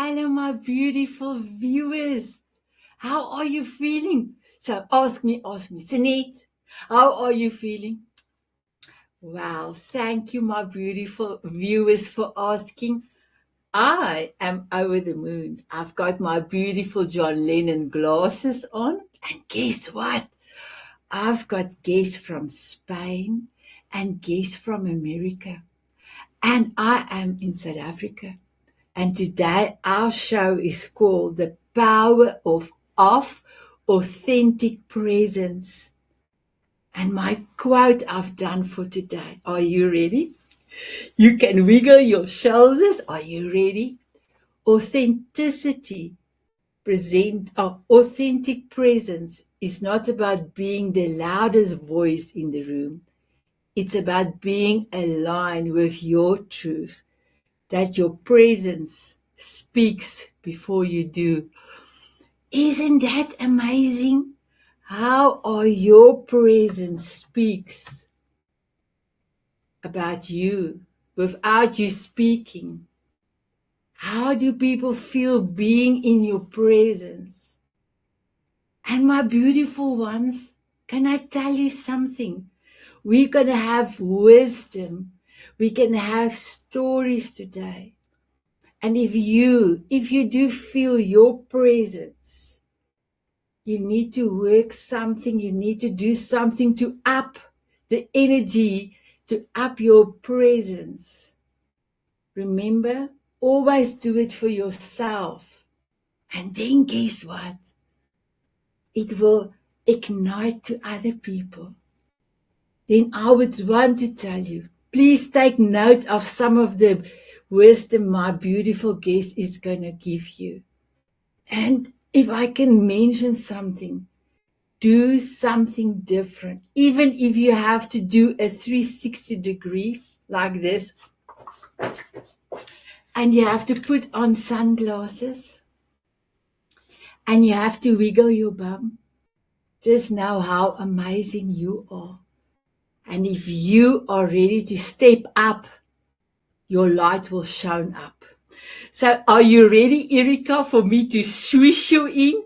Hello, my beautiful viewers. How are you feeling? So ask me, Sanet, how are you feeling? Well, thank you, my beautiful viewers, for asking. I am over the moon. I've got my beautiful John Lennon glasses on. And guess what? I've got guests from Spain and guests from America. And I am in South Africa. And today our show is called The Power of Authentic Presence. And my quote I've done for today. Are you ready? You can wiggle your shoulders. Are you ready? Authenticity, authentic presence is not about being the loudest voice in the room. It's about being aligned with your truth, that your presence speaks before you do. Isn't that amazing? How are your presence speaks about you without you speaking? How do people feel being in your presence? And my beautiful ones, can I tell you something? We're going to have wisdom. We're going to have stories today. And if you do feel your presence, you need to work something, you need to do something to up the energy, to up your presence. Remember, always do it for yourself. And then guess what? It will ignite to other people. Then I would want to tell you, please take note of some of the wisdom my beautiful guest is going to give you. And if I can mention something, do something different. Even if you have to do a 360 degree like this, and you have to put on sunglasses, and you have to wiggle your bum, just know how amazing you are. And if you are ready to step up, your light will shine up. So are you ready, Erica, for me to swish you in?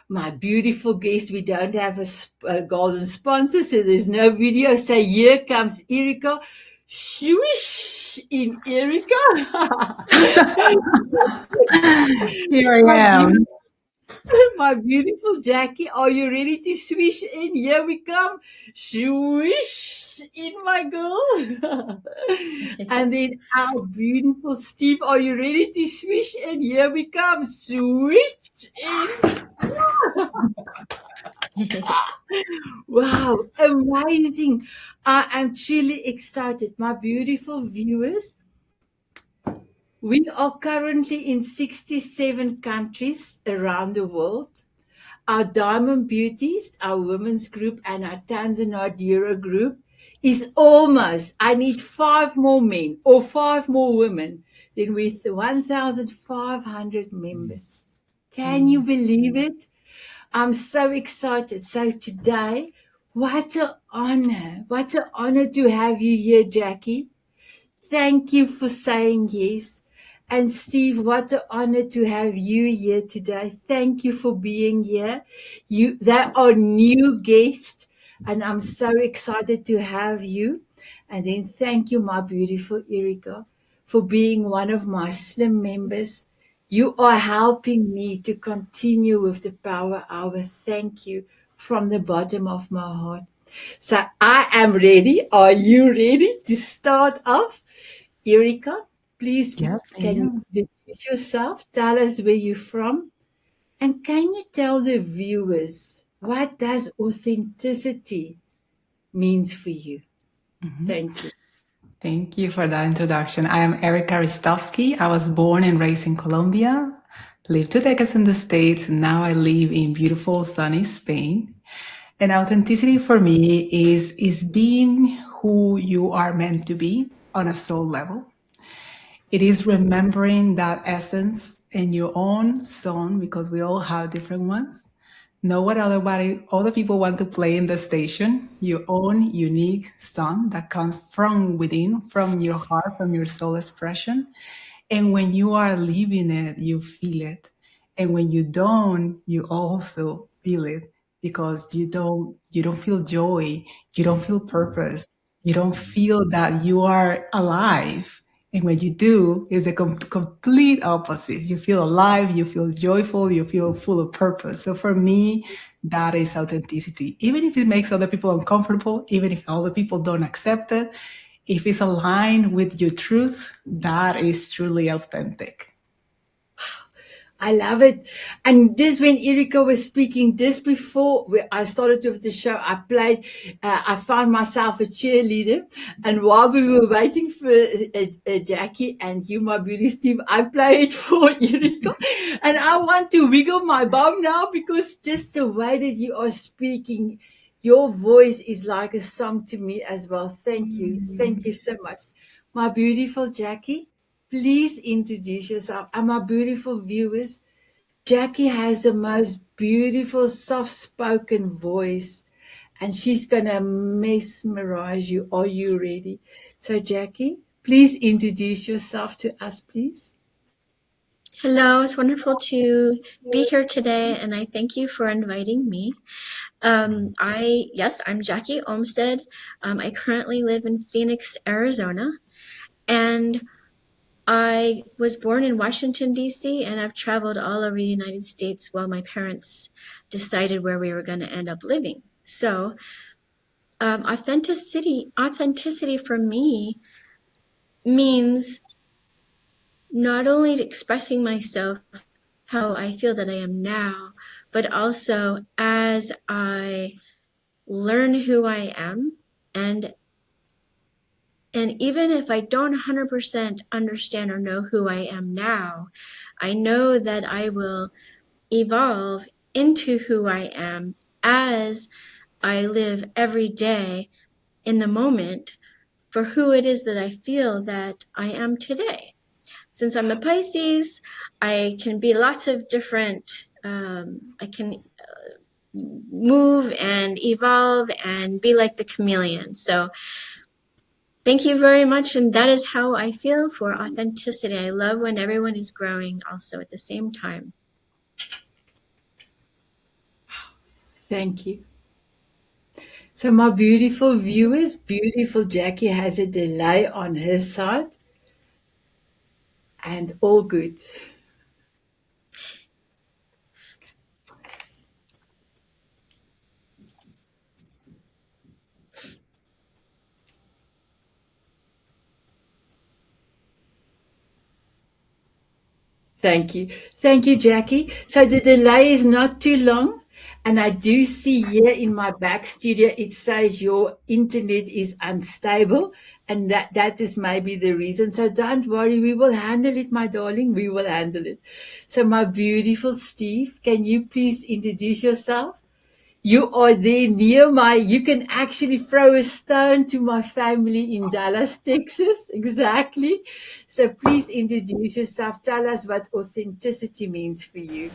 My beautiful guest, we don't have a golden sponsor, so there's no video. So here comes Erica. Swish in, Erica. Here I am. My beautiful Jackie, are you ready to swish in? Here we come. Swish in, my girl. And then our beautiful Steve, are you ready to swish in? Here we come. Swish in. Wow, amazing. I am truly excited. My beautiful viewers, we are currently in 67 countries around the world. Our Diamond Beauties, our women's group, and our Tanzania group is almost, I need 5 more men or 5 more women, then with 1,500 members. Can you believe it? I'm so excited. So today, what an honor to have you here, Jackie. Thank you for saying yes. And Steve, what an honor to have you here today. Thank you for being here. They are new guests, and I'm so excited to have you. And then thank you, my beautiful Erica, for being one of my slim members. You are helping me to continue with the Power Hour. Thank you from the bottom of my heart. So I am ready. Are you ready to start off? Erica, please, Yes, can you introduce yourself? Tell us where you're from. And can you tell the viewers what does authenticity means for you? Thank you. Thank you for that introduction. I am Erica Ristovsky. I was born and raised in Colombia, lived 2 decades in the States, and now I live in beautiful, sunny Spain. And authenticity for me is being who you are meant to be on a soul level. It is remembering that essence in your own song, because we all have different ones. Know what other people want to play in the station, your own unique song that comes from within, from your heart, from your soul expression. And when you are living it, you feel it. And when you don't, you also feel it because you don't feel joy, you don't feel purpose, you don't feel that you are alive. And when you do, it's a complete opposite. You feel alive, you feel joyful, you feel full of purpose. So for me, that is authenticity. Even if it makes other people uncomfortable, even if other people don't accept it, if it's aligned with your truth, that is truly authentic. I love it. And just when Erika was speaking, just before I started with the show, I found myself a cheerleader. And while we were waiting for Jackie and you, my beauty Steve, I played for Erika. And I want to wiggle my bum now because just the way that you are speaking, your voice is like a song to me as well. Thank you. Thank you so much. My beautiful Jackie, please introduce yourself. And my beautiful viewers, Jackie has the most beautiful, soft spoken voice, and she's going to mesmerize you. Are you ready? So, Jackie, please introduce yourself to us, please. Hello, it's wonderful to be here today, and I thank you for inviting me. I'm Jackie Olmsted. I currently live in Phoenix, Arizona, and I was born in Washington, D.C., and I've traveled all over the United States while my parents decided where we were going to end up living. So, authenticity for me means not only expressing myself how I feel that I am now, but also as I learn who I am, and even if I don't 100% understand or know who I am now, I know that I will evolve into who I am as I live every day in the moment for who it is that I feel that I am today. Since I'm a Pisces, I can be lots of different, I can move and evolve and be like the chameleon. So thank you very much. And that is how I feel for authenticity. I love when everyone is growing also at the same time. Thank you. So, my beautiful viewers, beautiful Jackie has a delay on her side, and all good. Thank you. Thank you, Jackie. So the delay is not too long. And I do see here in my back studio, it says your internet is unstable. And that is maybe the reason. So don't worry. We will handle it, my darling. We will handle it. So my beautiful Steve, can you please introduce yourself? You are there near you can actually throw a stone to my family in Dallas, Texas. Exactly. So please introduce yourself. Tell us what authenticity means for you.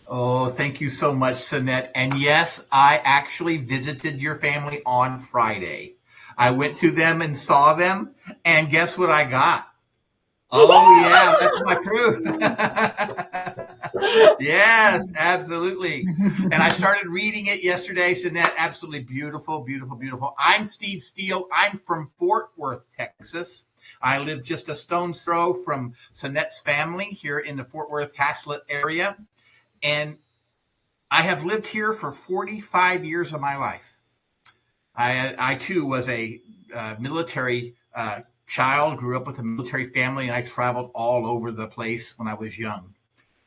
Oh, thank you so much, Sanet. And yes, I actually visited your family on Friday. I went to them and saw them, and guess what I got? Oh, yeah, that's my proof. Yes, absolutely. And I started reading it yesterday, Sanet. Absolutely beautiful, beautiful, beautiful. I'm Steve Steele. I'm from Fort Worth, Texas. I live just a stone's throw from Sanet's family here in the Fort Worth Haslett area. And I have lived here for 45 years of my life. I too was a military child, grew up with a military family, and I traveled all over the place when I was young.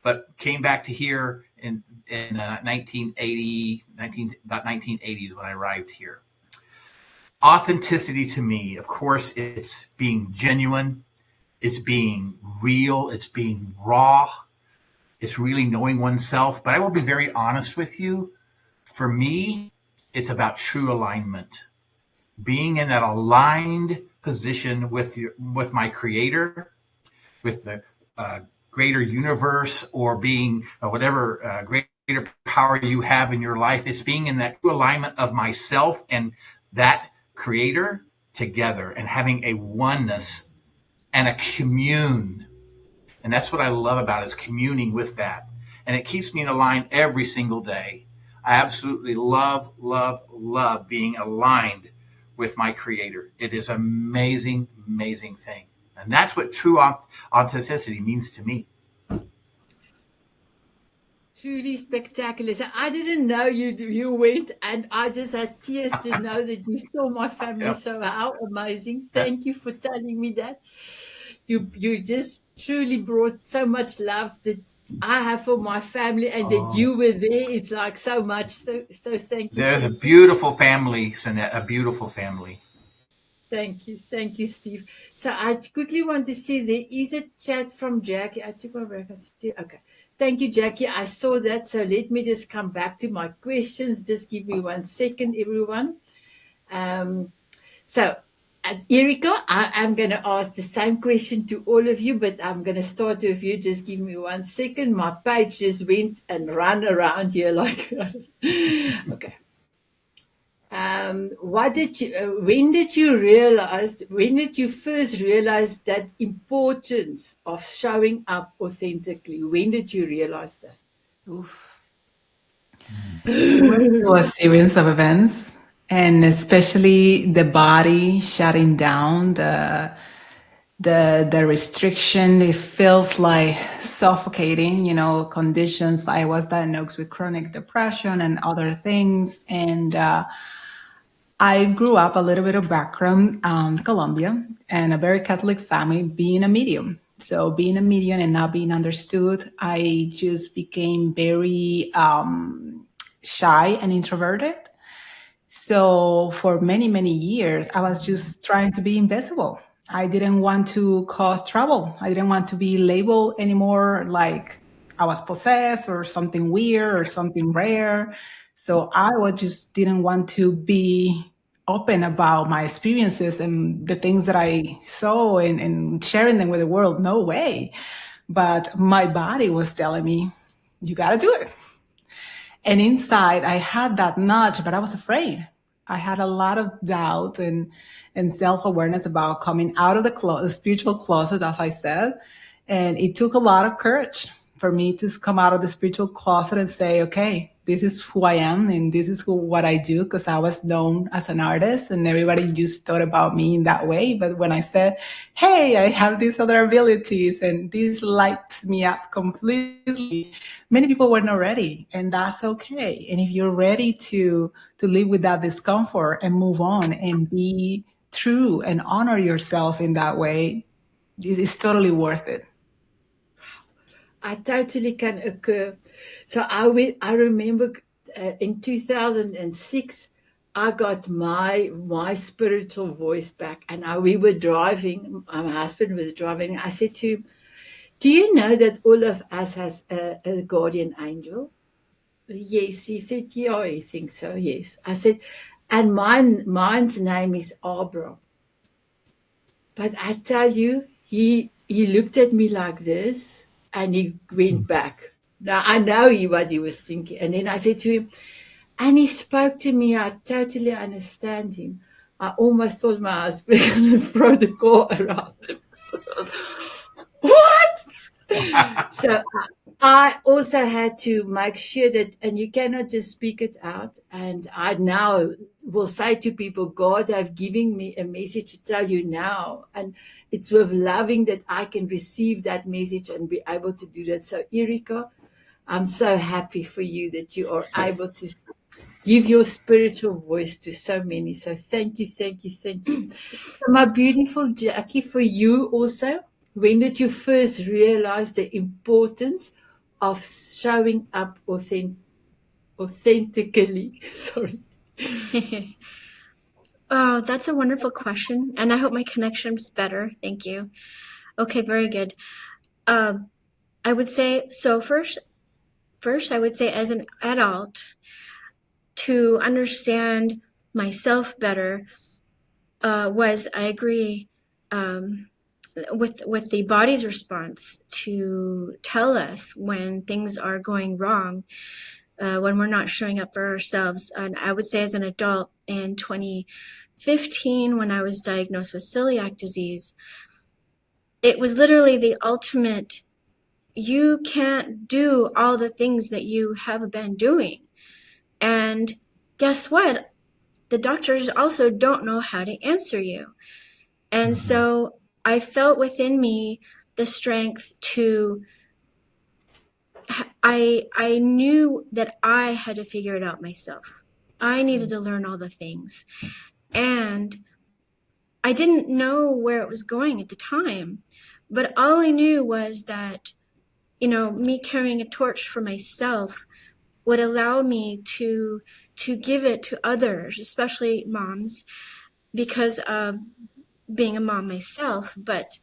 But came back to here in 1980, about 1980s when I arrived here. Authenticity to me, of course, it's being genuine, it's being real, it's being raw, it's really knowing oneself. But I will be very honest with you. For me, it's about true alignment, being in that aligned position with my creator, with the greater universe, or being whatever greater power you have in your life. It's being in that true alignment of myself and that creator together, and having a oneness and a commune And that's what I love about it, is communing with that. And it keeps me in line every single day. I absolutely love, love, love being aligned with my creator. It is an amazing, amazing thing. And that's what true authenticity means to me. Truly spectacular. So I didn't know you went, and I just had tears to know that you saw my family. Yeah. So how amazing! Yeah. Thank you for telling me that. You just truly brought so much love that I have for my family, and that you were there. It's like so much. So thank you. There's a Thank you. beautiful family, Sanet, a beautiful family. Thank you, Steve. So I quickly want to see, there is a chat from Jackie. I took my break. Okay. Thank you, Jackie. I saw that. So let me just come back to my questions. Just give me 1 second, everyone. So, Erika, I am going to ask the same question to all of you, but I'm going to start with you. Just give me 1 second. My page just went and ran around here like, okay. When did you first realize that importance of showing up authentically? When did you realize that? Oof. It went through a series of events, and especially the body shutting down, the restriction. It feels like suffocating, conditions. I was diagnosed with chronic depression and other things, and I grew up a little bit of background, Colombia, and a very Catholic family, being a medium. So being a medium and not being understood, I just became very shy and introverted. So for many, many years, I was just trying to be invisible. I didn't want to cause trouble. I didn't want to be labeled anymore like I was possessed or something weird or something rare. So just didn't want to be open about my experiences and the things that I saw, and sharing them with the world. No way. But my body was telling me, you got to do it. And inside, I had that nudge, but I was afraid. I had a lot of doubt and self-awareness about coming out of the spiritual closet, as I said. And it took a lot of courage for me to come out of the spiritual closet and say, okay, this is who I am and this is what I do, because I was known as an artist and everybody just thought about me in that way. But when I said, hey, I have these other abilities and this lights me up completely, many people were not ready, and that's okay. And if you're ready to live with that discomfort and move on and be true and honor yourself in that way, it's totally worth it. I totally can occur. So I remember in 2006, I got my spiritual voice back, and we were driving. My husband was driving. I said to him, "Do you know that all of us has a guardian angel?" Yes, he said, "Yeah, I think so." Yes, I said, "And mine's name is Abra." But I tell you, he looked at me like this, and he went back. Now I know what he was thinking. And then I said to him, and he spoke to me. I totally understand him. I almost thought my husband was going to throw the car around him. What? So I also had to make sure that, and you cannot just speak it out. And I now will say to people, God have given me a message to tell you now. And it's with loving that I can receive that message and be able to do that. So Erika, I'm so happy for you that you are able to give your spiritual voice to so many. So thank you, thank you, thank you. So my beautiful Jackie, for you also, when did you first realize the importance of showing up authentically? Sorry. Oh, that's a wonderful question. And I hope my connection's better. Thank you. Okay, very good. I would say, so first, I would say as an adult, to understand myself better was, I agree, with the body's response to tell us when things are going wrong, when we're not showing up for ourselves. And I would say as an adult in 2015, when I was diagnosed with celiac disease, it was literally the ultimate you can't do all the things that you have been doing. And guess what? The doctors also don't know how to answer you. And so I felt within me the strength to, I knew that I had to figure it out myself. I needed to learn all the things. And I didn't know where it was going at the time, but all I knew was that, me carrying a torch for myself would allow me to give it to others, especially moms, because of being a mom myself. But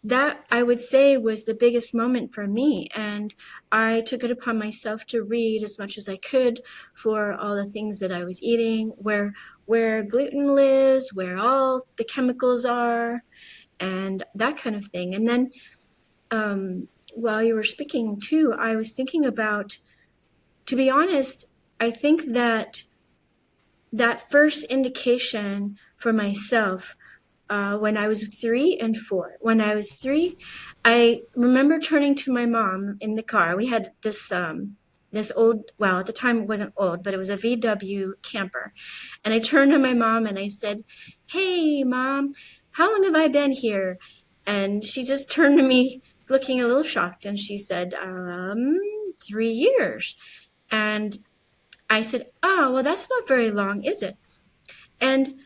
that, I would say, was the biggest moment for me. And I took it upon myself to read as much as I could for all the things that I was eating, where gluten lives, where all the chemicals are, and that kind of thing. And then while you were speaking too, I was thinking about, to be honest, I think that first indication for myself, when I was 3 and 4. When I was 3, I remember turning to my mom in the car. We had this old, well, at the time it wasn't old, but it was a VW camper. And I turned to my mom and I said, "Hey, Mom, how long have I been here?" And she just turned to me looking a little shocked, and she said, 3 years. And I said, "Oh, well, that's not very long, is it?" And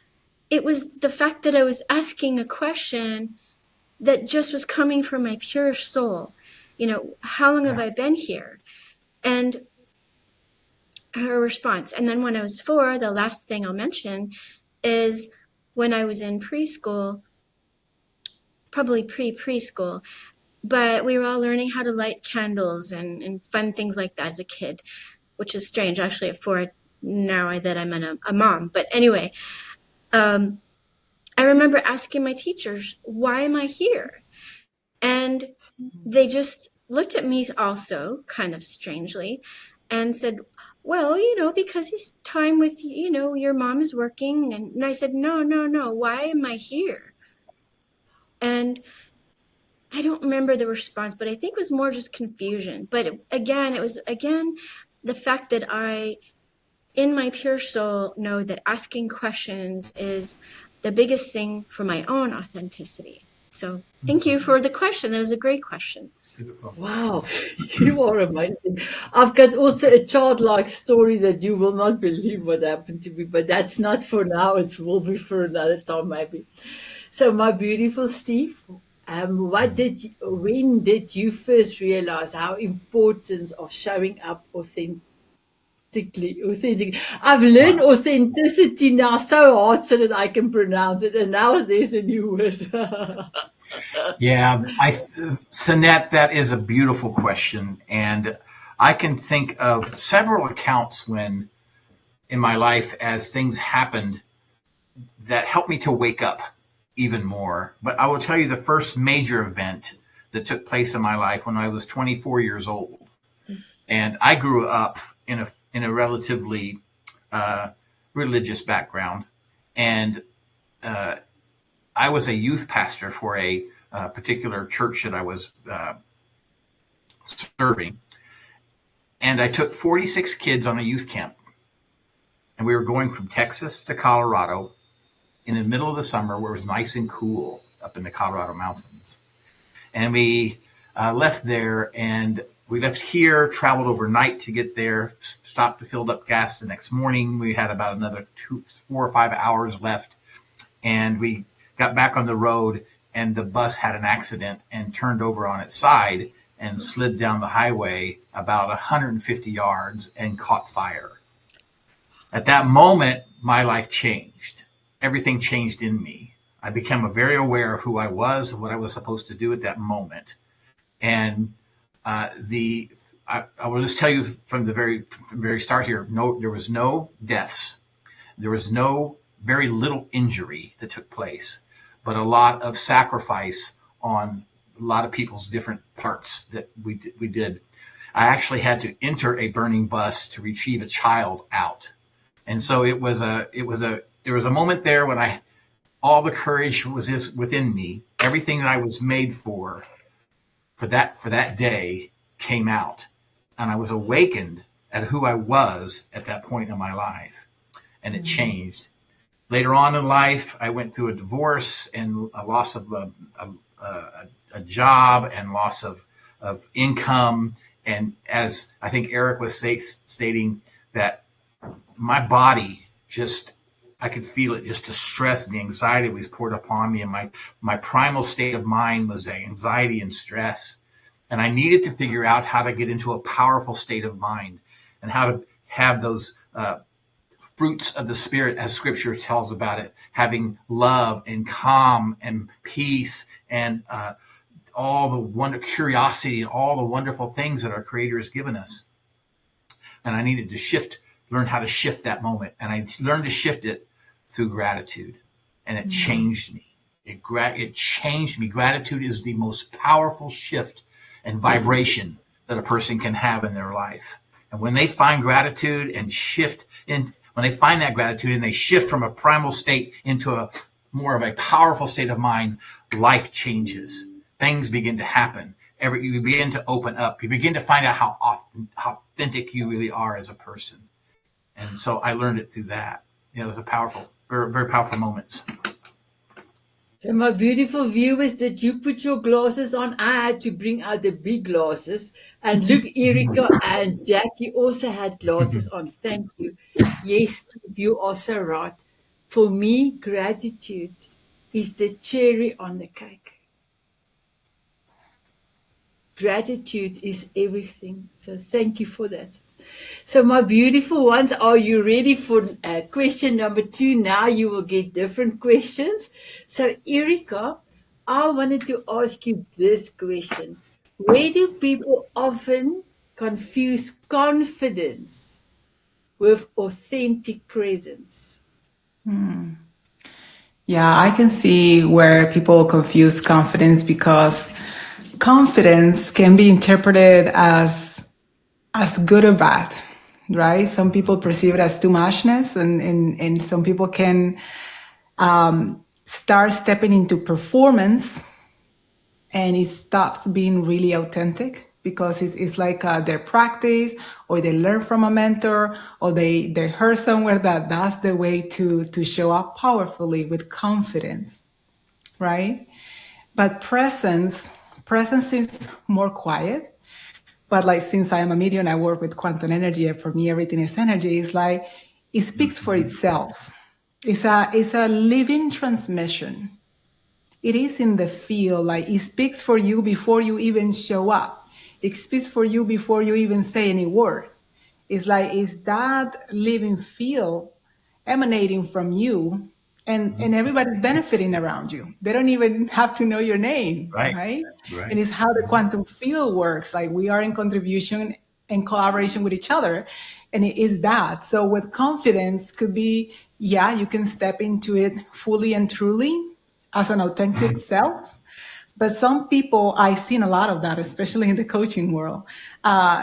it was the fact that I was asking a question that just was coming from my pure soul. How long have I been here? And her response. And then when I was 4, the last thing I'll mention is when I was in preschool, probably preschool, but we were all learning how to light candles and fun things like that as a kid, which is strange actually at 4 now that I'm a mom. But anyway, I remember asking my teachers, "Why am I here?" And they just looked at me also kind of strangely and said, "Well, because it's time with, your mom is working." And I said, "No, no, no. Why am I here?" And I don't remember the response, but I think it was more just confusion. But it was the fact that I, in my pure soul, know that asking questions is the biggest thing for my own authenticity. So thank you for the question. That was a great question. Wow, you are amazing. I've got also a childlike story that you will not believe what happened to me, but that's not for now. It will be for another time, maybe. So, my beautiful Steve, when did you first realize how important of showing up authentic? I've learned Wow. authenticity now so hard so that I can pronounce it, and now there's a new word. Yeah, Sanet, that is a beautiful question. And I can think of several accounts when in my life as things happened that helped me to wake up even more. But I will tell you the first major event that took place in my life when I was 24 years old. And I grew up in a relatively religious background. And I was a youth pastor for a particular church that I was serving. And I took 46 kids on a youth camp. And we were going from Texas to Colorado in the middle of the summer where it was nice and cool up in the Colorado mountains. And we left there, and we left here, traveled overnight to get there, stopped to fill up gas the next morning. We had about another 4 or 5 hours left. And we got back on the road, and the bus had an accident and turned over on its side and slid down the highway about 150 yards and caught fire. At that moment, my life changed. Everything changed in me. I became very aware of who I was, what I was supposed to do at that moment. And I will just tell you from the very start here, there was no deaths. There was very little injury that took place, but a lot of sacrifice on a lot of people's different parts that we did. I actually had to enter a burning bus to retrieve a child out. And so there was a moment there when all the courage was within me. Everything that I was made for for that day came out, and I was awakened at who I was at that point in my life, and it changed. Later on in life, I went through a divorce and a loss of a job and loss of income. And as I think Eric was stating, that my body just, I could feel it, just the stress and the anxiety was poured upon me. And my primal state of mind was anxiety and stress. And I needed to figure out how to get into a powerful state of mind and how to have those fruits of the Spirit, as Scripture tells about it, having love and calm and peace and all the curiosity and all the wonderful things that our Creator has given us. And I needed to learn how to shift that moment. And I learned to shift it through gratitude. And it changed me. It changed me. Gratitude is the most powerful shift and vibration that a person can have in their life. And when they find gratitude and when they find that gratitude and they shift from a primal state into a more of a powerful state of mind, life changes. Things begin to happen. You begin to open up. You begin to find out how authentic you really are as a person. And so I learned it through that. It was a powerful, very, very powerful moments. So my beautiful viewers, did you put your glasses on? I had to bring out the big glasses. And look, Erika and Jackie also had glasses on. Thank you. Yes, you are so right. For me, gratitude is the cherry on the cake. Gratitude is everything. So thank you for that. So my beautiful ones, are you ready for question number 2? Now you will get different questions. So Erika, I wanted to ask you this question. Where do people often confuse confidence with authentic presence? Yeah, I can see where people confuse confidence, because confidence can be interpreted as good or bad, right? Some people perceive it as too muchness, and some people can start stepping into performance, and it stops being really authentic, because it's like their practice, or they learn from a mentor, or they heard somewhere that that's the way to show up powerfully with confidence, right? But presence is more quiet. But like, since I am a medium, I work with quantum energy, and for me, everything is energy. It's like, it speaks for itself. It's a living transmission. It is in the field. Like, it speaks for you before you even show up. It speaks for you before you even say any word. It's like, it's that living field emanating from you, and everybody's benefiting around you. They don't even have to know your name, right? And it's how the quantum field works. Like, we are in contribution and collaboration with each other, and it is that. So with confidence could be, yeah, you can step into it fully and truly as an authentic self. But some people, I've seen a lot of that, especially in the coaching world,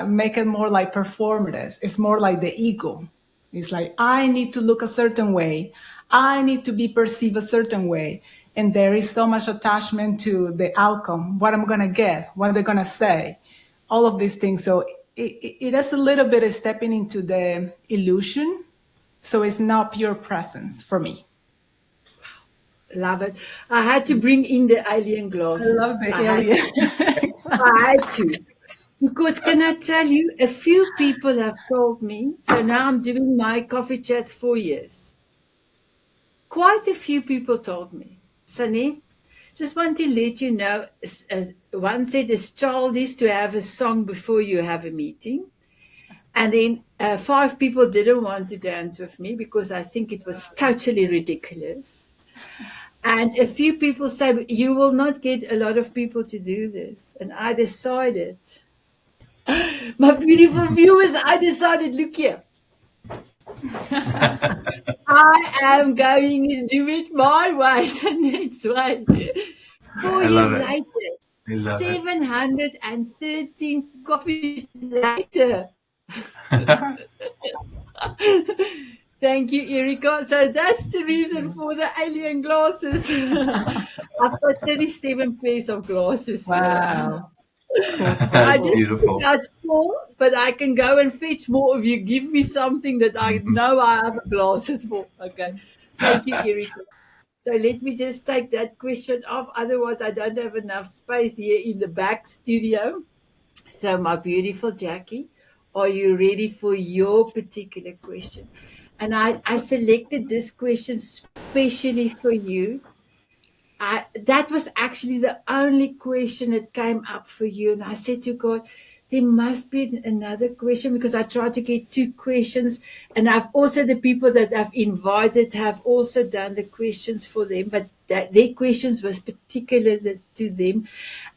make it more like performative. It's more like the ego. It's like, I need to look a certain way. I need to be perceived a certain way. And there is so much attachment to the outcome, what I'm going to get, what they're going to say, all of these things. So it is a little bit of stepping into the illusion. So it's not pure presence for me. Love it. I had to bring in the alien glasses. I love the alien. I had to. Because can I tell you, a few people have told me, so now I'm doing my coffee chats 4 years. Quite a few people told me, Sanet, just want to let you know, one said it's childish to have a song before you have a meeting. And then 5 people didn't want to dance with me because I think it was totally ridiculous. And a few people say, you will not get a lot of people to do this. And I decided, my beautiful viewers, I decided, look here. I am going to do it my way, the next way. 4 years later, 713 coffee later. Thank you, Erika. So that's the reason for the alien glasses. I've got 37 pairs of glasses. Wow. So I That's just beautiful. think that's full, but I can go and fetch more if you give me something that I know I have a glasses for. Okay. Thank you, Erika. So let me just take that question off. Otherwise, I don't have enough space here in the back studio. So, my beautiful Jackie, are you ready for your particular question? And I selected this question specially for you. That was actually the only question that came up for you. And I said to God, there must be another question because I tried to get two questions. And I've also, the people that I've invited have also done the questions for them, but their questions was particular to them.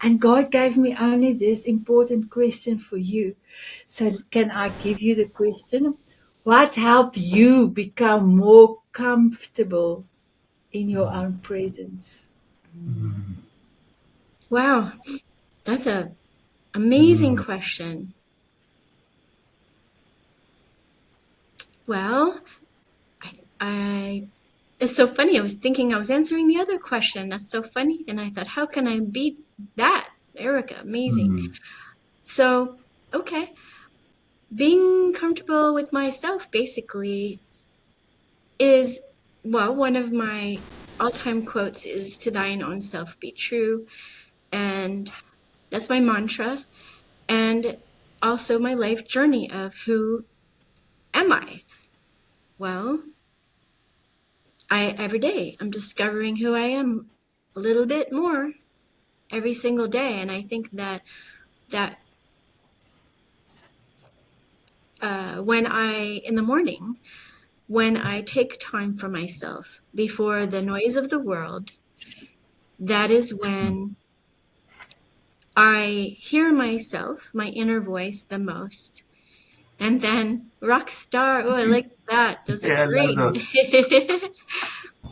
And God gave me only this important question for you. So, can I give you the question? What helped you become more comfortable in your own presence? Wow, that's a amazing question. Well, I it's so funny. I was thinking I was answering the other question. That's so funny. And I thought, how can I beat that? Erica, amazing. So, okay. Being comfortable with myself basically is, well, one of my all-time quotes is to thine own self be true. And that's my mantra. And also my life journey of who am I? Well, every day I'm discovering who I am a little bit more every single day. And I think that when in the morning, when I take time for myself before the noise of the world, that is when I hear myself, my inner voice, the most. And then rock star, oh, I like that. Those are great.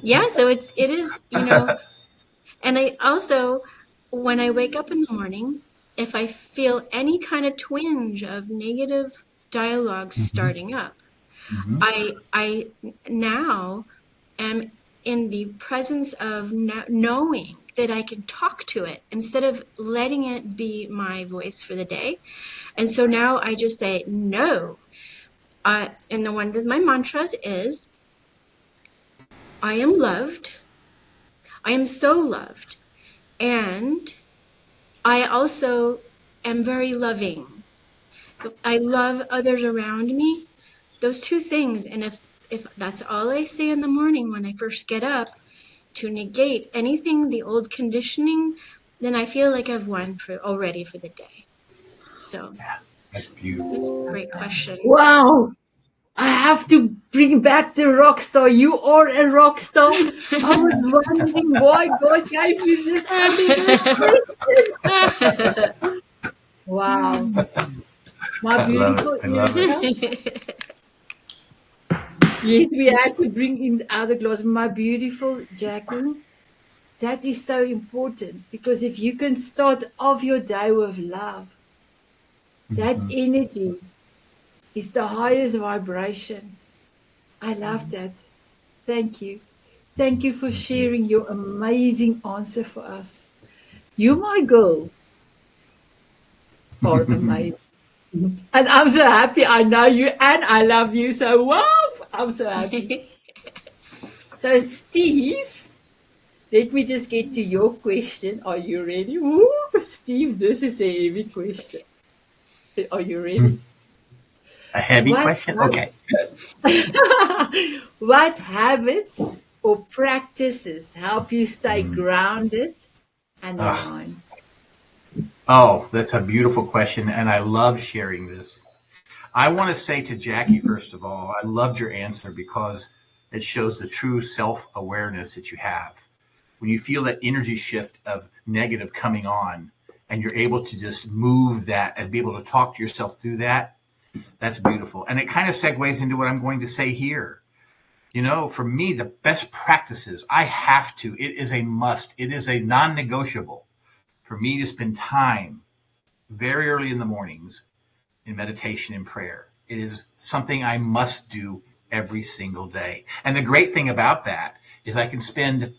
Yeah, so it is, and I also, when I wake up in the morning, if I feel any kind of twinge of negative dialogue starting up, I now am in the presence of knowing that I can talk to it instead of letting it be my voice for the day. And so now I just say no. And the one that my mantras is, I am loved. I am so loved. And I also am very loving. I love others around me. Those two things. And if that's all I say in the morning when I first get up to negate anything, the old conditioning, then I feel like I've won already for the day. So That's beautiful. that's a great question. Wow. I have to bring back the rock star. You are a rock star. I was wondering why God gave you this fabulous question. Wow. My I love beautiful it. I love it. Erika. Yes, we had to bring in the other glass. My beautiful Jackie. That is so important because if you can start off your day with love, that energy is the highest vibration. I love that. Thank you. Thank you for sharing your amazing answer for us. You, my girl, are amazing. And I'm so happy I know you and I love you. So, wow, I'm so happy. So, Steve, let me just get to your question. Are you ready? Ooh, Steve, this is a heavy question. Are you ready? A heavy What question? Okay. what habits or practices help you stay grounded and aligned? Oh, that's a beautiful question. And I love sharing this. I want to say to Jackie, first of all, I loved your answer because it shows the true self awareness that you have. When you feel that energy shift of negative coming on and you're able to just move that and be able to talk to yourself through that, that's beautiful. And it kind of segues into what I'm going to say here. For me, the best practices, it is a must, it is a non negotiable for me to spend time very early in the mornings in meditation and prayer. It is something I must do every single day. And the great thing about that is I can spend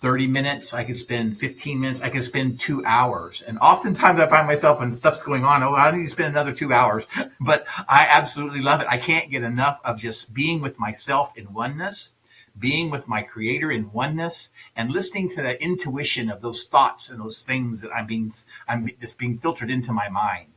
30 minutes. I could spend 15 minutes. I could spend 2 hours. And oftentimes I find myself when stuff's going on, oh, I need to spend another 2 hours. But I absolutely love it. I can't get enough of just being with myself in oneness, being with my creator in oneness, and listening to the intuition of those thoughts and those things that it's being filtered into my mind.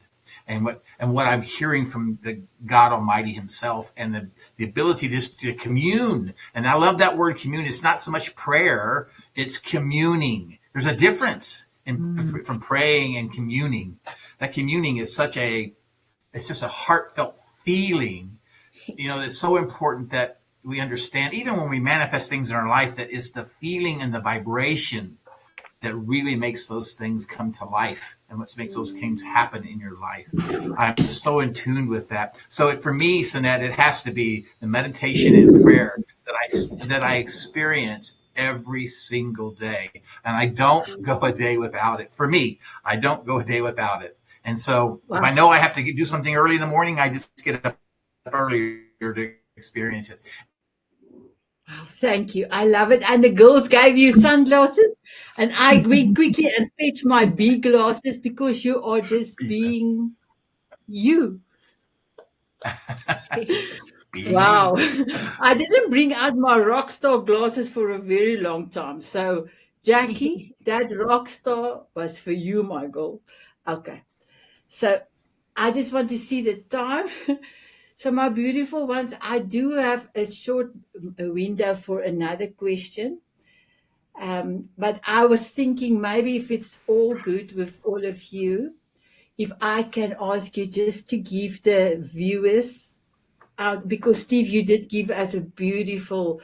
And what I'm hearing from the God Almighty himself, and the ability to commune. And I love that word commune. It's not so much prayer, it's communing. There's a difference from praying and communing. That communing is it's just a heartfelt feeling. It's so important that we understand, even when we manifest things in our life, that it's the feeling and the vibration that really makes those things come to life, and what makes those things happen in your life. I'm so in tune with that. So for me, Sanet, it has to be the meditation and prayer that I experience every single day. And I don't go a day without it. For me, I don't go a day without it. And so if I know I have to do something early in the morning, I just get up earlier to experience it. Wow, thank you. I love it. And the girls gave you sunglasses, and I went quickly and fetched my big glasses because you are just being you. Wow. I didn't bring out my rock star glasses for a very long time. So, Jackie, that rock star was for you, my girl. Okay. So, I just want to see the time. So, my beautiful ones, I do have a short window for another question. But I was thinking maybe if it's all good with all of you, if I can ask you just to give the viewers out, because Steve, you did give us a beautiful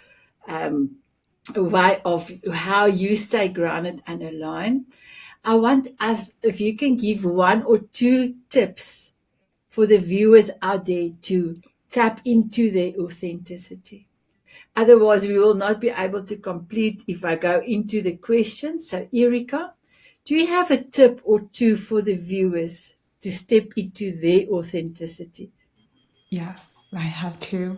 way of how you stay grounded and aligned. I want us, if you can give 1 or 2 tips for the viewers out there to tap into their authenticity. Otherwise, we will not be able to complete if I go into the questions. So, Erika, do you have a tip or 2 for the viewers to step into their authenticity? Yes, I have to.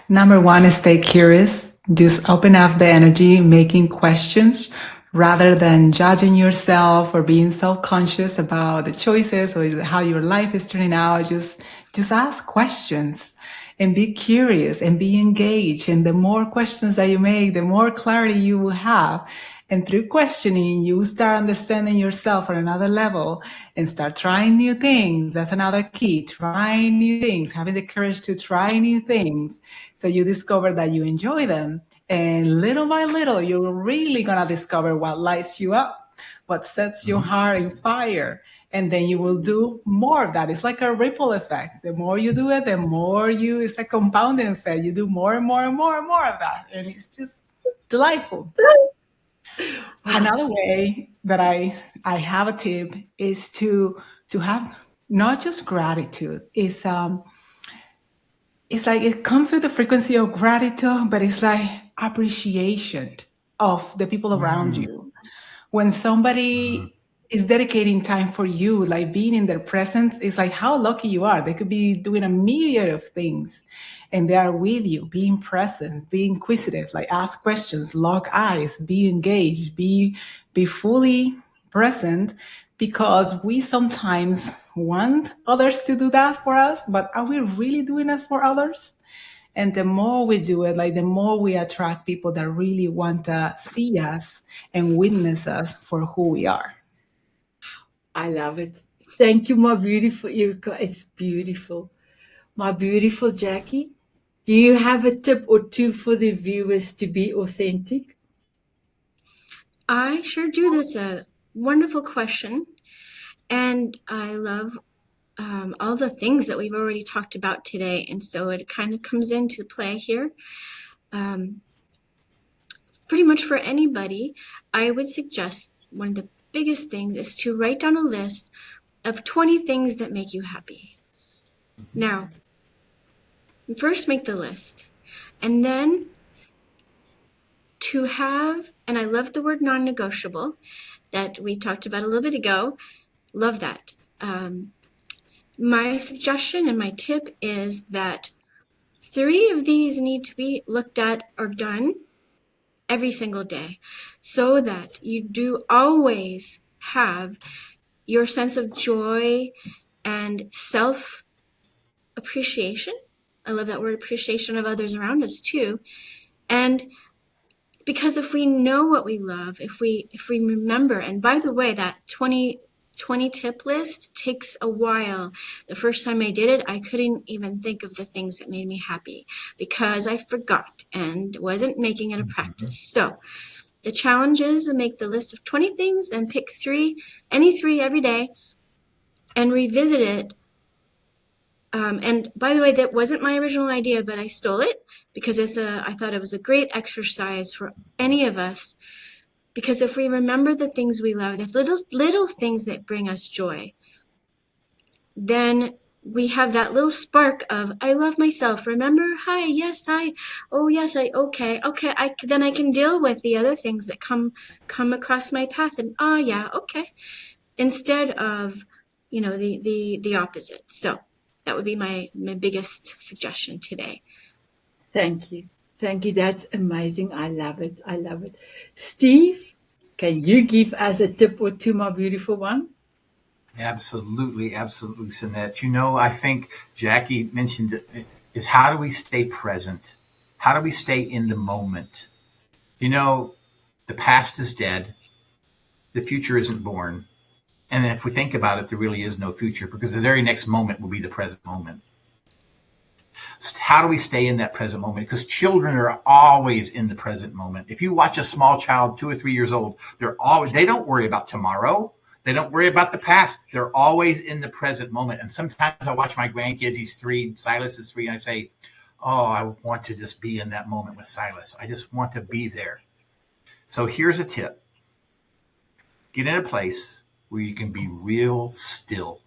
Number 1 is stay curious. Just open up the energy, making questions rather than judging yourself or being self-conscious about the choices or how your life is turning out. Just ask questions and be curious and be engaged. And the more questions that you make, the more clarity you will have. And through questioning, you start understanding yourself on another level and start trying new things. That's another key. Trying new things, having the courage to try new things. So you discover that you enjoy them. And little by little, you're really going to discover what lights you up, what sets your heart in fire. And then you will do more of that. It's like a ripple effect. The more you do it, the more it's a compounding effect. You do more and more and more and more of that. And it's just delightful. Another way that I have a tip is to have not just gratitude. It's like it comes with the frequency of gratitude, but it's like appreciation of the people around you. When somebody is dedicating time for you, like being in their presence, it's like how lucky you are. They could be doing a myriad of things and they are with you, being present, be inquisitive, like ask questions, lock eyes, be engaged, be fully present, because we sometimes want others to do that for us, but are we really doing it for others? And the more we do it, like the more we attract people that really want to see us and witness us for who we are. I love it. Thank you, my beautiful Erika. It's beautiful. My beautiful Jackie, do you have a tip or 2 for the viewers to be authentic? I sure do. That's a wonderful question. And I love all the things that we've already talked about today. And so it kind of comes into play here. Pretty much for anybody, I would suggest one of the biggest things is to write down a list of 20 things that make you happy. Now, first make the list. And then to have, and I love the word non-negotiable that we talked about a little bit ago. Love that. My suggestion and my tip is that 3 of these need to be looked at or done every single day, so that you do always have your sense of joy and self appreciation. I love that word, appreciation, of others around us too. And because if we know what we love, if we remember, and by the way, that 20 tip list takes a while. The first time I did it, I couldn't even think of the things that made me happy because I forgot and wasn't making it a practice. So the challenge is to make the list of 20 things and pick any three every day and revisit it. And by the way, that wasn't my original idea, but I stole it because I thought it was a great exercise for any of us. Because if we remember the things we love, the little things that bring us joy, then we have that little spark of, I love myself. Remember? Hi, yes, hi. Oh, yes, okay. Then I can deal with the other things that come across my path. And yeah, okay. Instead of, the opposite. So that would be my biggest suggestion today. Thank you. Thank you. That's amazing. I love it. I love it. Steve, can you give us a tip or two, my beautiful one? Absolutely, absolutely, Sanet. I think Jackie mentioned it, is how do we stay present? How do we stay in the moment? The past is dead. The future isn't born. And if we think about it, there really is no future because the very next moment will be the present moment. How do we stay in that present moment? Because children are always in the present moment. If you watch a small child, 2 or 3 years old, they don't worry about tomorrow. They don't worry about the past. They're always in the present moment. And sometimes I watch my grandkids, he's 3, Silas is 3, and I say, oh, I want to just be in that moment with Silas. I just want to be there. So here's a tip. Get in a place where you can be real still.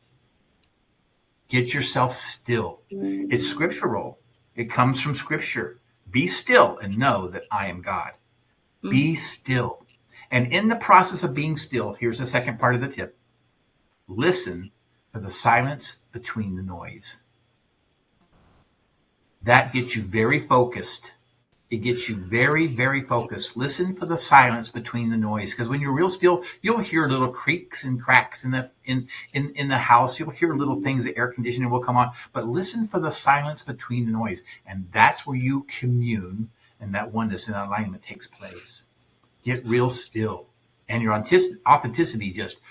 Get yourself still. It's scriptural. It comes from scripture. Be still and know that I am God. Be still. And in the process of being still, here's the second part of the tip. Listen for the silence between the noise. That gets you very focused. It gets you very, very focused. Listen for the silence between the noise, because when you're real still, you'll hear little creaks and cracks in the house. You'll hear little things. The air conditioning will come on, but listen for the silence between the noise, and that's where you commune, and that oneness and alignment takes place. Get real still, and your authenticity just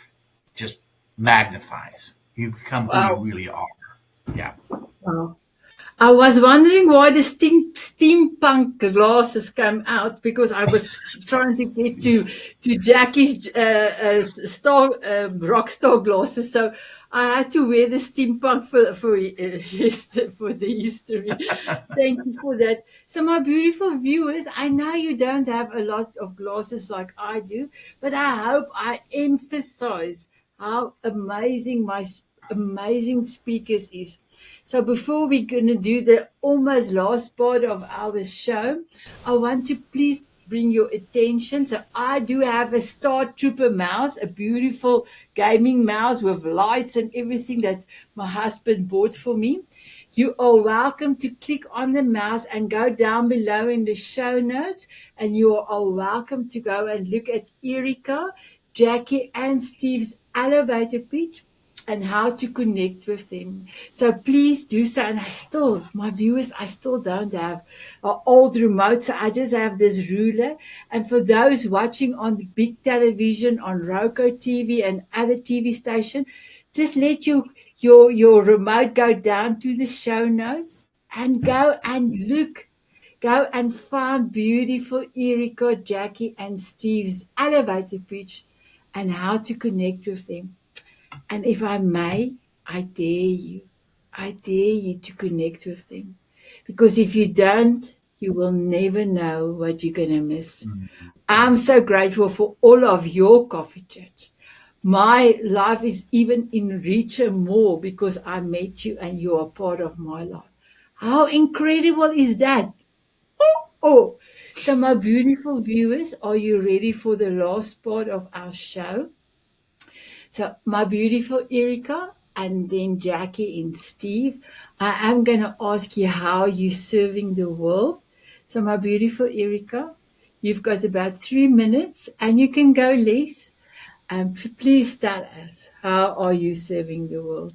magnifies. You become who you really are. Yeah. Wow. I was wondering why the steampunk glasses came out, because I was trying to get to Jackie's rock star glasses, so I had to wear the steampunk for the history. Thank you for that. So, my beautiful viewers, I know you don't have a lot of glasses like I do, but I hope I emphasize how amazing my amazing speakers is. So before we're going to do the almost last part of our show, I want to please bring your attention. So I do have a Star Trooper mouse, a beautiful gaming mouse with lights and everything that my husband bought for me. You are welcome to click on the mouse and go down below in the show notes, and you are welcome to go and look at Erica, Jackie, and Steve's elevator pitch and how to connect with them. So please do so. And my viewers, I still don't have an old remote, so I just have this ruler. And for those watching on the big television, on Roku TV and other TV station, just let your remote go down to the show notes and go and look. Go and find beautiful Erica, Jackie, and Steve's elevator pitch and how to connect with them. And if I may, I dare you to connect with them. Because if you don't, you will never know what you're going to miss. I'm so grateful for all of your coffee chats. My life is even enriched more because I met you and you are part of my life. How incredible is that? Oh. So my beautiful viewers, are you ready for the last part of our show? So my beautiful Erica, and then Jackie and Steve, I am going to ask you how you're serving the world. So my beautiful Erica, You've got about 3 minutes, and you can go, Les. Please tell us, how are you serving the world?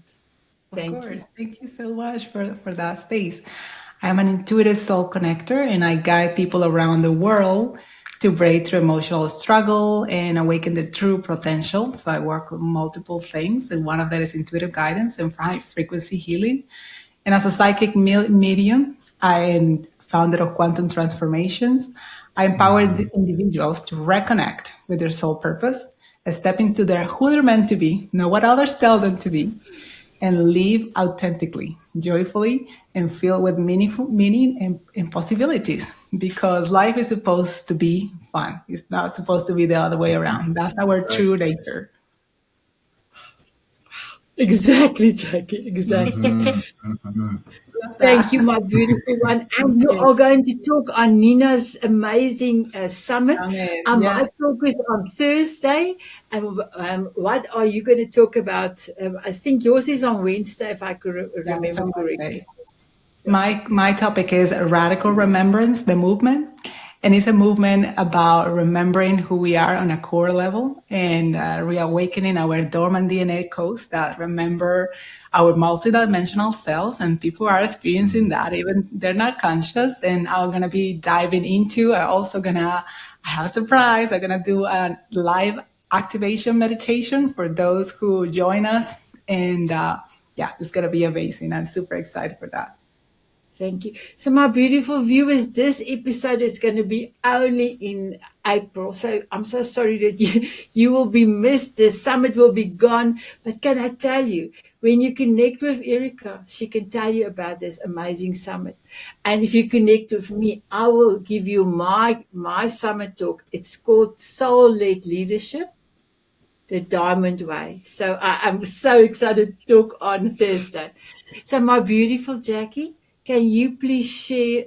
Of Thank you. course. Thank you so much for that space. I'm an intuitive soul connector and I guide people around the world to break through emotional struggle and awaken their true potential. So I work with multiple things, and one of that is intuitive guidance and high frequency healing. And as a psychic medium, I am founder of Quantum Transformations. I empower individuals to reconnect with their soul purpose, step into their who they're meant to be, know what others tell them to be, and live authentically, joyfully, and filled with meaningful meaning and possibilities. Because life is supposed to be fun. It's not supposed to be the other way around. That's our true nature. Exactly, Jackie. Exactly. Love Thank you, that. my beautiful one. And you Okay. are going to talk on Nina's amazing summit. Yeah. My talk is on Thursday. And what are you going to talk about? I think yours is on Wednesday, if I could Yeah, it's remember on correctly. Wednesday. My topic is radical remembrance, the movement, and it's a movement about remembering who we are on a core level and reawakening our dormant DNA codes that remember our multidimensional selves. And people are experiencing that, even they're not conscious. And I'm gonna be diving into. I have a surprise. I'm gonna do a live activation meditation for those who join us, and yeah, it's gonna be amazing. I'm super excited for that. Thank you. So, my beautiful viewers, this episode is going to be only in April. So, I'm so sorry that you will be missed. The summit will be gone. But can I tell you, when you connect with Erica, she can tell you about this amazing summit. And if you connect with me, I will give you my summit talk. It's called Soul-Led Leadership, the Diamond Way. So, I'm so excited to talk on Thursday. So, my beautiful Jackie, can you please share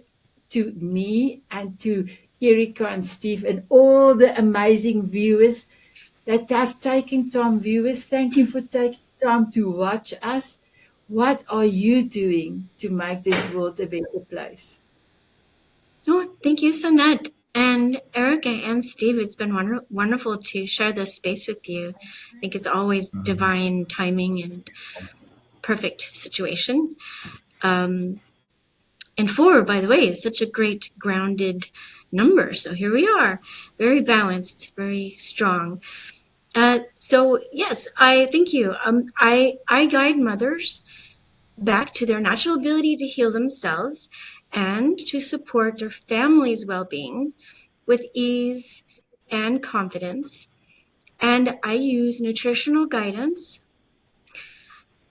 to me and to Erica and Steve and all the amazing viewers that have taken time? Viewers, thank you for taking time to watch us. What are you doing to make this world a better place? Oh, thank you, Sanet. And Erica and Steve, it's been wonderful to share this space with you. I think it's always divine timing and perfect situation. And 4, by the way, is such a great grounded number. So here we are, very balanced, very strong. So yes, I thank you. I guide mothers back to their natural ability to heal themselves and to support their family's well-being with ease and confidence. And I use nutritional guidance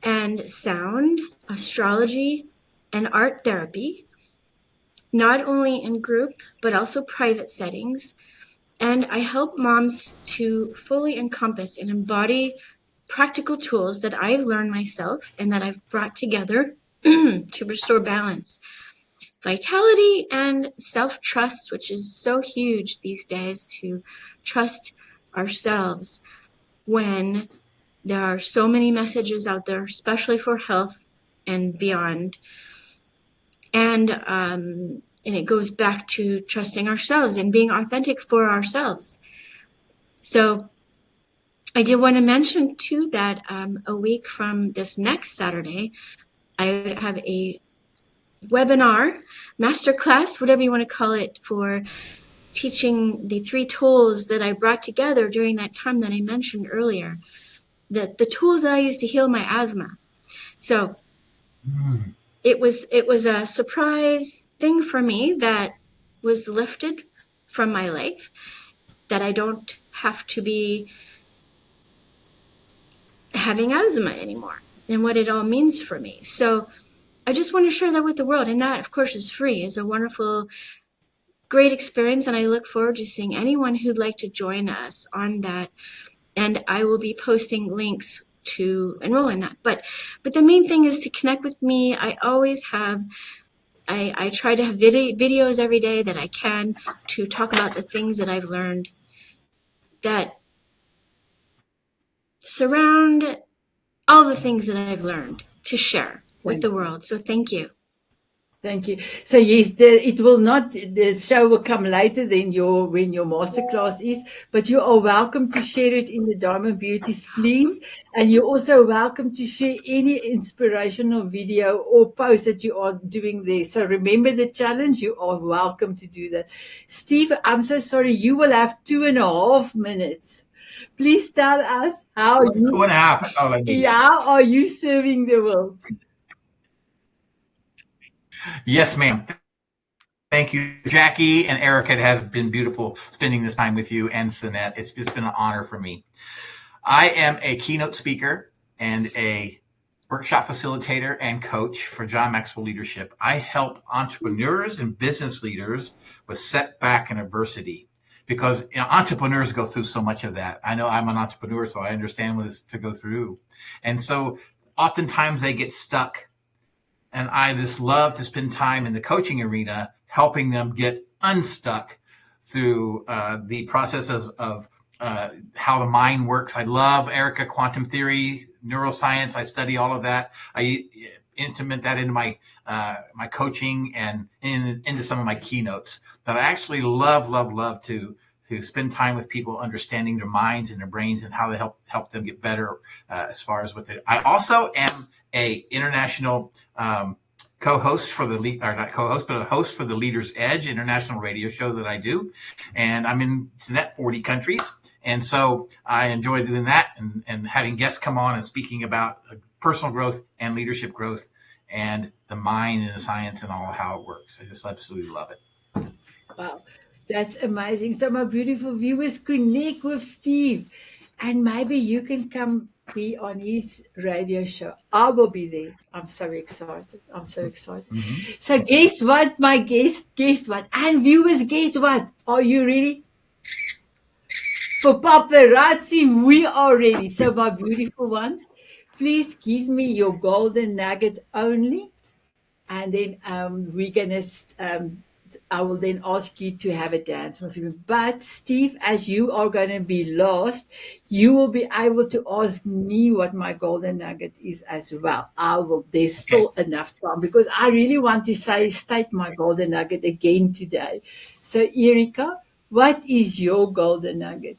and sound, astrology, and art therapy, not only in group, but also private settings. And I help moms to fully encompass and embody practical tools that I've learned myself and that I've brought together to restore balance, vitality, and self-trust, which is so huge these days, to trust ourselves when there are so many messages out there, especially for health and beyond. And it goes back to trusting ourselves and being authentic for ourselves. So I did want to mention too that a week from this next Saturday, I have a webinar, masterclass, whatever you want to call it, for teaching the 3 tools that I brought together during that time that I mentioned earlier, the tools that I used to heal my asthma. So it was a surprise thing for me that was lifted from my life, that I don't have to be having asthma anymore, and what it all means for me. So I just want to share that with the world. And that, of course, is free. It's a wonderful, great experience. And I look forward to seeing anyone who'd like to join us on that. And I will be posting links to enroll in that. But the main thing is to connect with me. I always have, I try to have videos every day that I can to talk about the things that I've learned that surround all the things that I've learned to share with the world. So thank you. Thank you. So yes, the show will come later than when your masterclass is, but you are welcome to share it in the Diamond Beauties, please. And you're also welcome to share any inspirational video or post that you are doing there. So remember the challenge, you are welcome to do that. Steve, I'm so sorry, you will have 2.5 minutes. Please tell us how 2.5. That's all I need. how are you serving the world? Yes, ma'am. Thank you, Jackie and Erica. It has been beautiful spending this time with you and Sanet. It's just been an honor for me. I am a keynote speaker and a workshop facilitator and coach for John Maxwell Leadership. I help entrepreneurs and business leaders with setback and adversity because entrepreneurs go through so much of that. I know I'm an entrepreneur, so I understand what it's to go through. And so oftentimes they get stuck. And I just love to spend time in the coaching arena helping them get unstuck through the process of how the mind works. I love Erica quantum theory, neuroscience. I study all of that. I implement that into my my coaching and into some of my keynotes. But I actually love to spend time with people understanding their minds and their brains and how they help them get better as far as with it. I also am a international co-host for not co-host, but a host for the Leaders Edge international radio show that I do. And I'm in 40 countries. And so I enjoy doing that and having guests come on and speaking about personal growth and leadership growth and the mind and the science and all how it works. I just absolutely love it. Wow, that's amazing. So my beautiful viewers, connect with Steve and maybe you can come be on his radio show. I will be there. I'm so excited. Mm-hmm. So guess what, my guest, guess what? And viewers, guess what? Are you ready? For paparazzi, we are ready. So my beautiful ones, please give me your golden nugget only. And then we're going to I will then ask you to have a dance with me. But Steve, as you are going to be lost, you will be able to ask me what my golden nugget is as well. There's still enough time because I really want to state my golden nugget again today. So Erica, what is your golden nugget?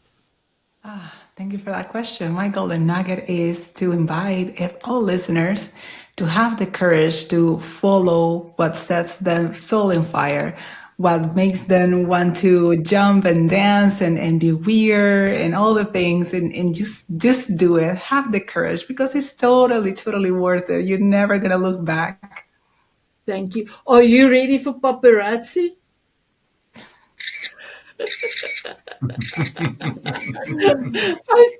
Thank you for that question. My golden nugget is to invite all listeners to have the courage to follow what sets their soul in fire, what makes them want to jump and dance and be weird and all the things and just do it. Have the courage because it's totally worth it. You're never going to look back. Thank you. Are you ready for paparazzi?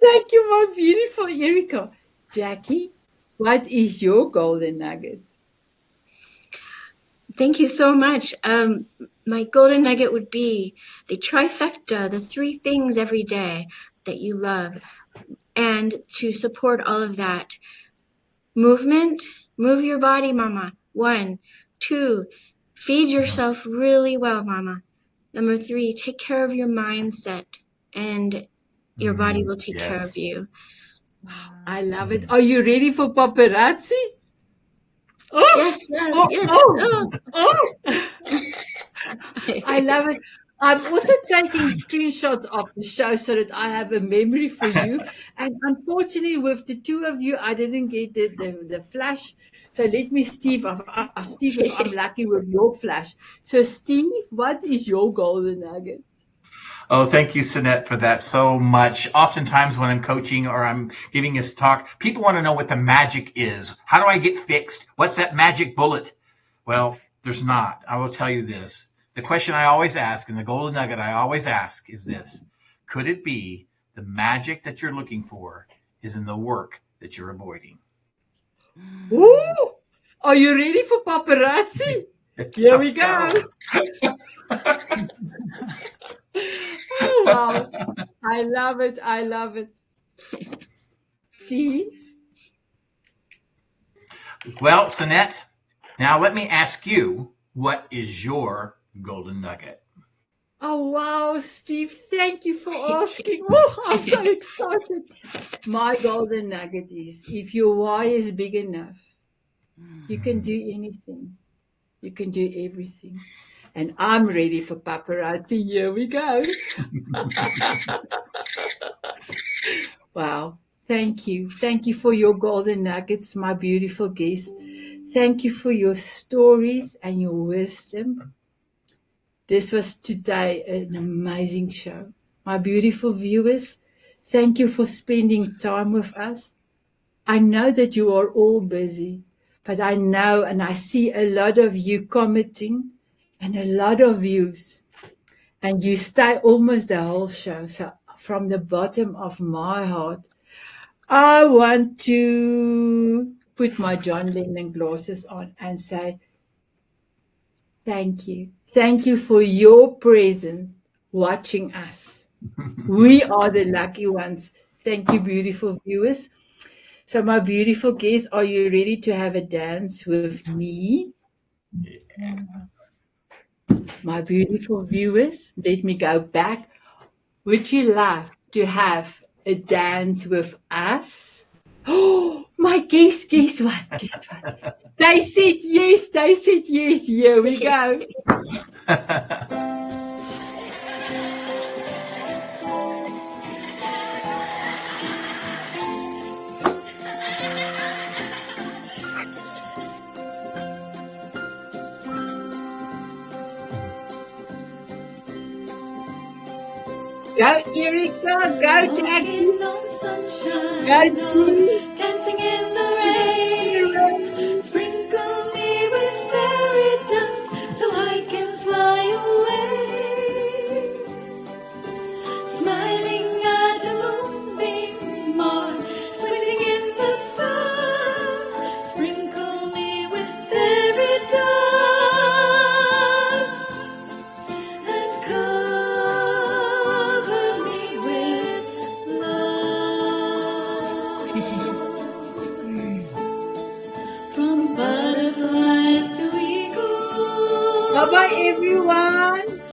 Thank you, my beautiful Erica. Jackie, what is your golden nugget? Thank you so much. My golden nugget would be the trifecta, the 3 things every day that you love. And to support all of that, movement, move your body, mama. 1, 2, feed yourself really well, mama. Number 3, take care of your mindset and your body will take care of you. I love it. Are you ready for paparazzi? Oh, yes. I love it. I'm also taking screenshots of the show so that I have a memory for you. And unfortunately, with the 2 of you, I didn't get the flash. So let me, Steve, if I'm lucky with your flash. So Steve, what is your golden nugget? Oh, thank you, Sanet, for that so much. Oftentimes when I'm coaching or I'm giving a talk, people want to know what the magic is. How do I get fixed? What's that magic bullet? Well, there's not. I will tell you this. The question I always ask and the golden nugget I always ask is this. Could it be the magic that you're looking for is in the work that you're avoiding? Ooh, are you ready for paparazzi? Here we go. Oh, wow. I love it. Steve? Well, Sanet, now let me ask you, what is your golden nugget? Oh, wow, Steve, thank you for asking. Oh, I'm so excited. My golden nugget is, if your why is big enough, you can do anything. You can do everything. And I'm ready for paparazzi. Here we go. Wow. Thank you. Thank you for your golden nuggets, my beautiful guest. Thank you for your stories and your wisdom. This was today an amazing show. My beautiful viewers, thank you for spending time with us. I know that you are all busy, but I know and I see a lot of you commenting and a lot of views. And you stay almost the whole show. So from the bottom of my heart, I want to put my John Lennon glasses on and say, thank you. Thank you for your presence watching us. We are the lucky ones. Thank you, beautiful viewers. So, my beautiful guests, are you ready to have a dance with me? My beautiful viewers, let me go back. Would you like to have a dance with us? Oh, my guess what? Guess what? They said yes. They said yes. Here we go. Go, Erica. Go, Jackie. Walking on sunshine, Go, Jean. dancing in the